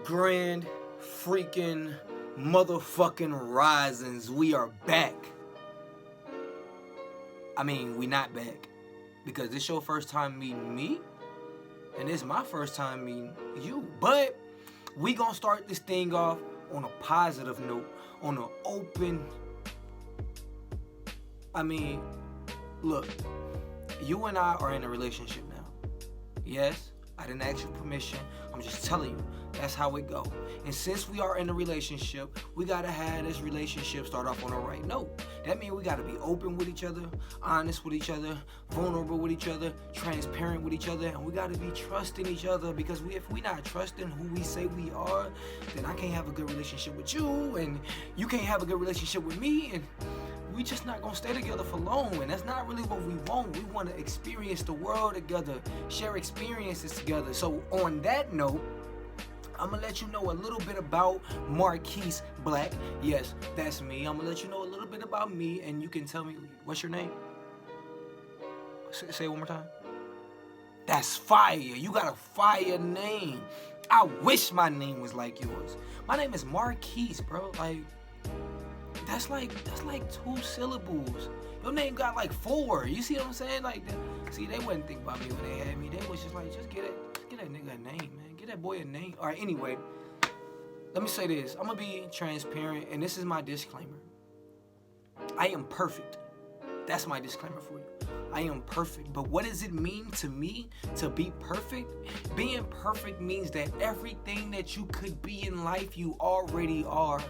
Grand freaking motherfucking risings. We are back. I mean, we not back. Because this your first time meeting me. And this is my first time meeting you. But we gonna start this thing off on a positive note. On an open... I mean, look. You and I are in a relationship now. Yes, I didn't ask your permission. I'm just telling you, that's how it go. And since we are in a relationship, we gotta have this relationship start off on the right note. That means we gotta be open with each other, honest with each other, vulnerable with each other, transparent with each other, and we gotta be trusting each other, because if we not trusting who we say we are, then I can't have a good relationship with you, and you can't have a good relationship with me, and we just not gonna stay together for long, and that's not really what we want. We want to experience the world together, share experiences together. So on that note, I'm gonna let you know a little bit about Marquise Black. Yes, that's me. I'm gonna let you know a little bit about me, and you can tell me, what's your name? Say it one more time. That's fire. You got a fire name. I wish my name was like yours. My name is Marquise, bro. That's like 2 syllables. Your name got like 4. You see what I'm saying? See, they wouldn't think about me when they had me. They was just like, just get that nigga a name, man. Get that boy a name. All right, anyway, let me say this. I'm gonna be transparent, and this is my disclaimer. I am perfect. That's my disclaimer for you. I am perfect. But what does it mean to me to be perfect? Being perfect means that everything that you could be in life, you already are.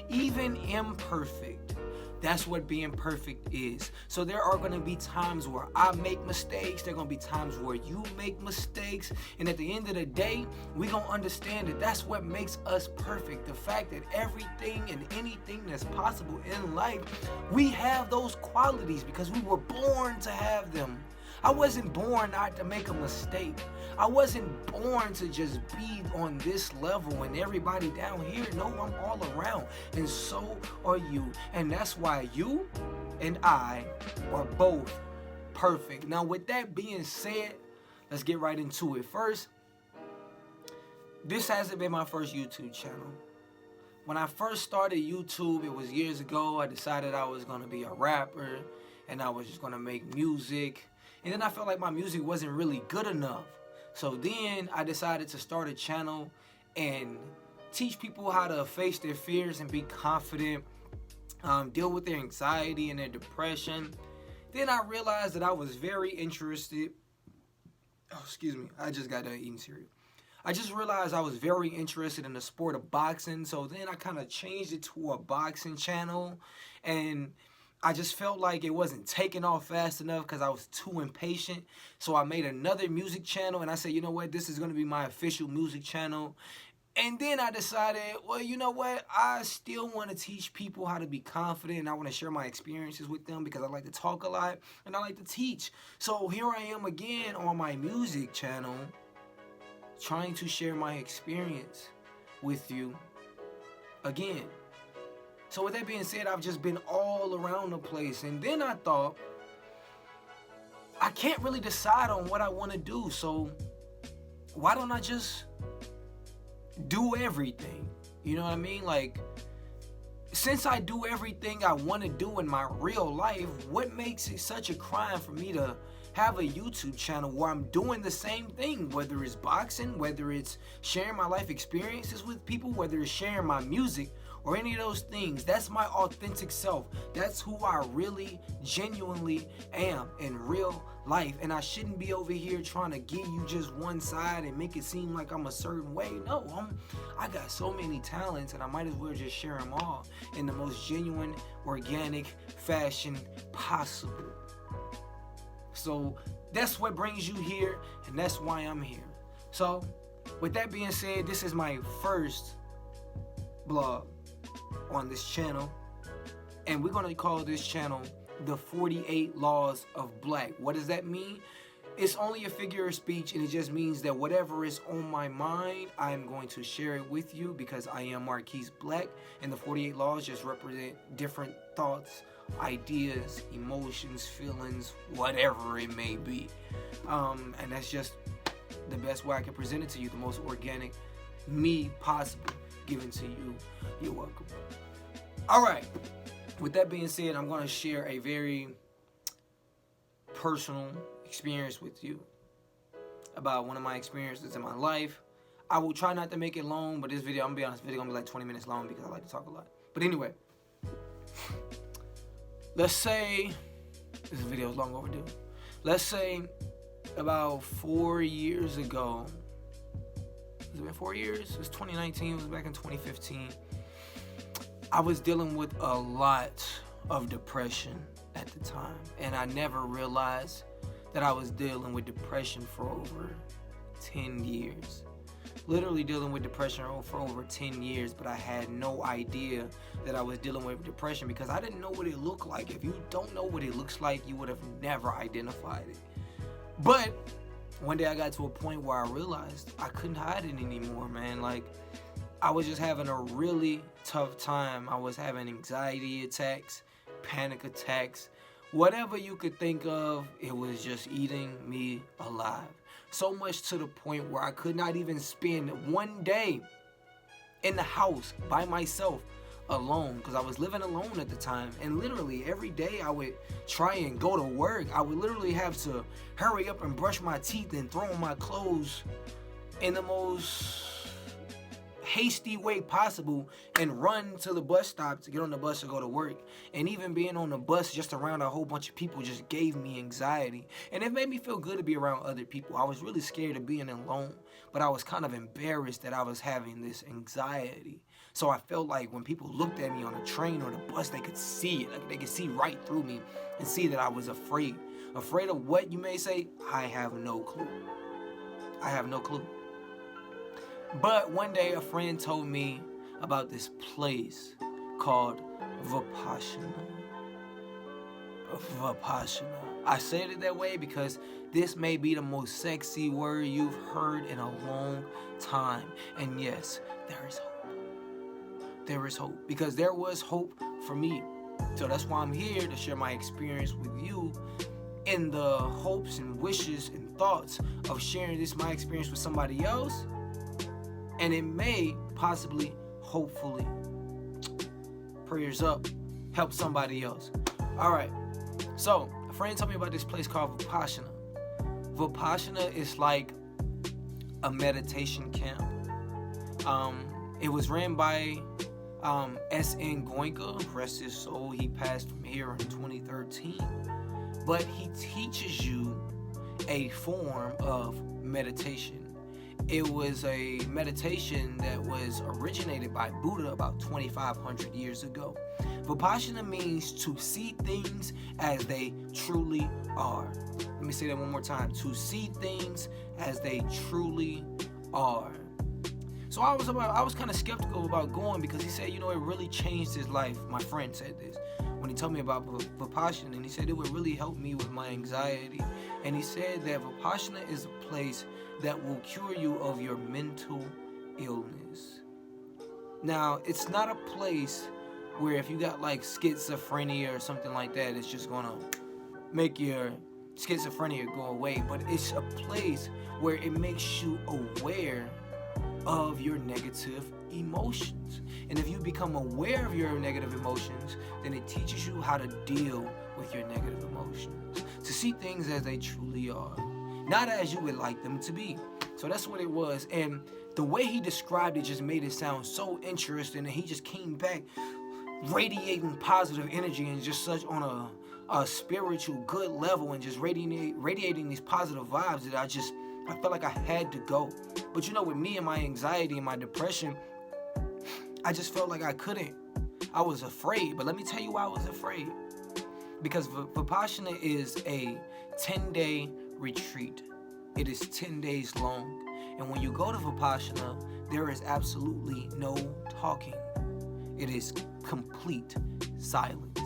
Even imperfect. That's what being perfect is. So there are going to be times where I make mistakes. There are going to be times where you make mistakes. And at the end of the day, we're going to understand that that's what makes us perfect. The fact that everything and anything that's possible in life, we have those qualities because we were born to have them. I wasn't born not to make a mistake. I wasn't born to just be on this level and everybody down here. No, I'm all around. And so are you. And that's why you and I are both perfect. Now, with that being said, let's get right into it. First, this hasn't been my first YouTube channel. When I first started YouTube, it was years ago. I decided I was going to be a rapper and I was just going to make music. And then I felt like my music wasn't really good enough. So then I decided to start a channel and teach people how to face their fears and be confident, deal with their anxiety and their depression. Then I realized that I was very interested. Oh, excuse me. I just got done eating cereal. I just realized I was very interested in the sport of boxing. So then I kind of changed it to a boxing channel. And I just felt like it wasn't taking off fast enough because I was too impatient. So I made another music channel and I said, you know what, this is going to be my official music channel. And then I decided, well, you know what, I still want to teach people how to be confident, and I want to share my experiences with them because I like to talk a lot and I like to teach. So here I am again on my music channel trying to share my experience with you again. So with that being said, I've just been all around the place. And then I thought, I can't really decide on what I want to do. So why don't I just do everything? You know what I mean? Like, since I do everything I want to do in my real life, what makes it such a crime for me to have a YouTube channel where I'm doing the same thing, whether it's boxing, whether it's sharing my life experiences with people, whether it's sharing my music, or any of those things? That's my authentic self. That's who I really, genuinely am in real life. And I shouldn't be over here trying to give you just one side and make it seem like I'm a certain way. No, I got so many talents and I might as well just share them all in the most genuine, organic fashion possible. So that's what brings you here, and that's why I'm here. So with that being said, this is my first blog on this channel, and we're going to call this channel the 48 Laws of Black. What does that mean? It's only a figure of speech, and it just means that whatever is on my mind, I'm going to share it with you because I am Marquise Black, and the 48 laws just represent different thoughts, ideas, emotions, feelings, whatever it may be. And that's just the best way I can present it to you, the most organic me possible given to you. You're welcome. All right. With that being said, I'm going to share a very personal experience with you about one of my experiences in my life. I will try not to make it long, but this video, I'm going to be honest, this video going to be like 20 minutes long because I like to talk a lot. But anyway, let's say, this video is long overdue. Let's say about 4 years ago, has it been 4 years? It was 2019, it was back in 2015. I was dealing with a lot of depression at the time, and I never realized that I was dealing with depression for over 10 years. Literally dealing with depression for over 10 years, but I had no idea that I was dealing with depression because I didn't know what it looked like. If you don't know what it looks like, you would have never identified it. But one day I got to a point where I realized I couldn't hide it anymore, man. Like, I was just having a really tough time. I was having anxiety attacks, panic attacks, whatever you could think of, it was just eating me alive. So much to the point where I could not even spend one day in the house by myself alone, because I was living alone at the time. And literally every day I would try and go to work. I would literally have to hurry up and brush my teeth and throw on my clothes in the most hasty way possible and run to the bus stop to get on the bus to go to work. And even being on the bus just around a whole bunch of people just gave me anxiety. And it made me feel good to be around other people. I was really scared of being alone, but I was kind of embarrassed that I was having this anxiety. So I felt like when people looked at me on the train or the bus, they could see it. Like, they could see right through me and see that I was afraid. Afraid of what, you may say? I have no clue. I have no clue. But one day a friend told me about this place called Vipassana. Vipassana. I said it that way because this may be the most sexy word you've heard in a long time. And yes, there is hope. There is hope, because there was hope for me. So that's why I'm here to share my experience with you in the hopes and wishes and thoughts of sharing my experience with somebody else. And it may possibly, hopefully, prayers up, help somebody else. All right. So a friend told me about this place called Vipassana. Vipassana is like a meditation camp. It was ran by S.N. Goenka, rest his soul. He passed from here in 2013. But he teaches you a form of meditation. It was a meditation that was originated by Buddha about 2,500 years ago. Vipassana means to see things as they truly are. Let me say that one more time. To see things as they truly are. So I was kind of skeptical about going because he said, it really changed his life. My friend said this when he told me about Vipassana, and he said it would really help me with my anxiety. And he said that Vipassana is a place that will cure you of your mental illness. Now, it's not a place where if you got like schizophrenia or something like that, it's just gonna make your schizophrenia go away. But it's a place where it makes you aware of your negative emotions. And if you become aware of your negative emotions, then it teaches you how to deal with your negative emotions. To see things as they truly are, not as you would like them to be. So that's what it was. And the way he described it just made it sound so interesting. And he just came back radiating positive energy and just such on a spiritual good level and just radiating these positive vibes that I felt like I had to go. But with me and my anxiety and my depression, I just felt like I couldn't. I was afraid. But let me tell you why I was afraid. Because Vipassana is a 10-day retreat. It is 10 days long. And when you go to Vipassana, there is absolutely no talking. It is complete silence.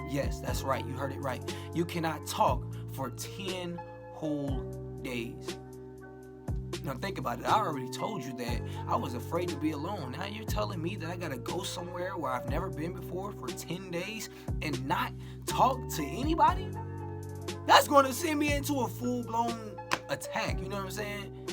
Yes, that's right. You heard it right. You cannot talk for 10 whole days. Now think about it. I already told you that I was afraid to be alone. Now you're telling me that I gotta go somewhere where I've never been before for 10 days and not talk to anybody? That's gonna send me into a full-blown attack. You know what I'm saying?